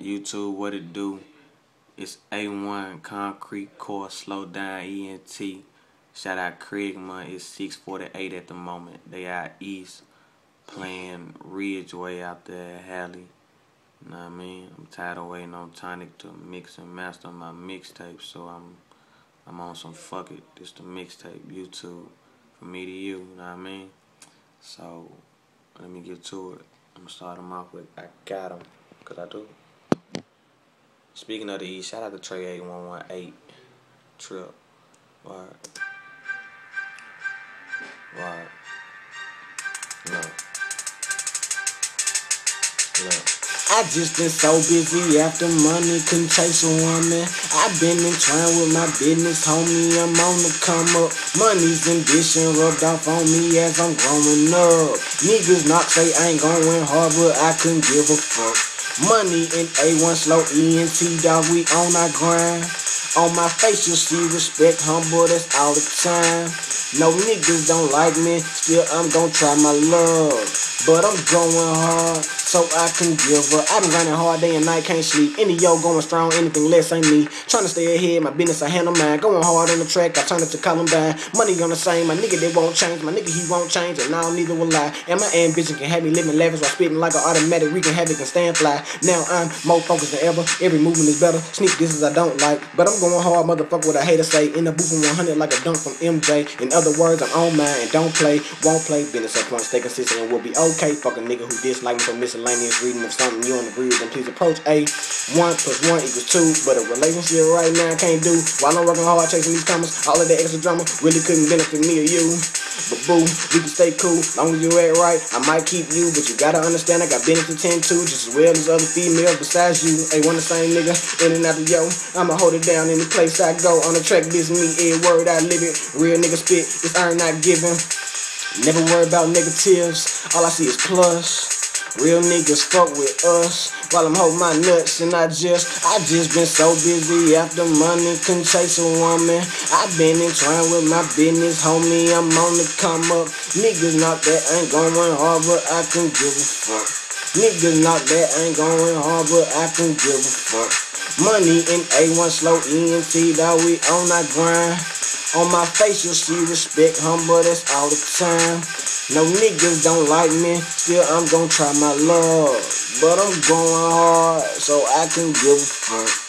YouTube, what it do? It's A1 Concrete Core Slow Down ENT. Shout out Craigmont. It's 6:48 at the moment. They out east playing Ridgeway out there at Halley. You know what I mean? I'm tired of waiting on Tonic to mix and master my mixtape, so I'm on some fuck it. This the mixtape YouTube from me to you. You know what I mean? So let me get to it. I'm gonna start them off with I Got 'Em, cause I do. Speaking of the East, shout out to Trey 8118 Trip. Word. Word. Look. Look. I just been so busy after money, couldn't chase a woman. I been in trying with my business, homie, I'm on the come up. Money's ambition rubbed off on me as I'm growing up. Niggas not say I ain't going hard, but I couldn't give a fuck. Money in A1 slow ENT, dog, we on our grind. On my face you'll see respect, humble, that's all the time. No niggas don't like me, still I'm gon' try my love. But I'm going hard, so I can give up. I been grinding hard day and night, can't sleep. Any yo going strong, anything less ain't me. Trying to stay ahead, my business I handle mine. Going hard on the track, I turn it to Columbine. Money on the same, my nigga they won't change. My nigga he won't change, and now neither will I. And my ambition can have me living lavish while spitting like an automatic. Wreaking havoc and stand fly. Now I'm more focused than ever. Every movement is better. Sneak disses I don't like, but I'm going hard, motherfucker. What I hate to say. In the booth from 100 like a dunk from MJ. In other words, I'm on mine and don't play, won't play. Business up front, stay consistent and we'll be okay. Fuck a nigga who dislike me for miscellaneous reading of something you don't agree with, then please approach A. 1 + 1 = 2, but a relationship right now I can't do. While I'm working hard chasing these commas, all of that extra drama really couldn't benefit me or you. But boo, we can stay cool, long as you act right, I might keep you, but you gotta understand I got business to tend to, just as well as other females besides you. Ain't one the same nigga, in and out of yo, I'ma hold it down any place I go. On the track, this me, every word I live it. Real nigga spit, it's earned not given. Never worry about negatives, all I see is plus. Real niggas fuck with us while I'm holding my nuts, and I just been so busy after money, couldn't chase a woman. I been in trying with my business, homie, I'm on the come up. Niggas not that ain't going hard, but I can give a fuck. Niggas not that ain't going hard, but I can give a fuck. Money in A1 slow ENT, dawg, we on our grind. On my face you'll see respect, humble, that's all the time. No niggas don't like me, still I'm gon' try my love. But I'm going hard, so I can give a fuck.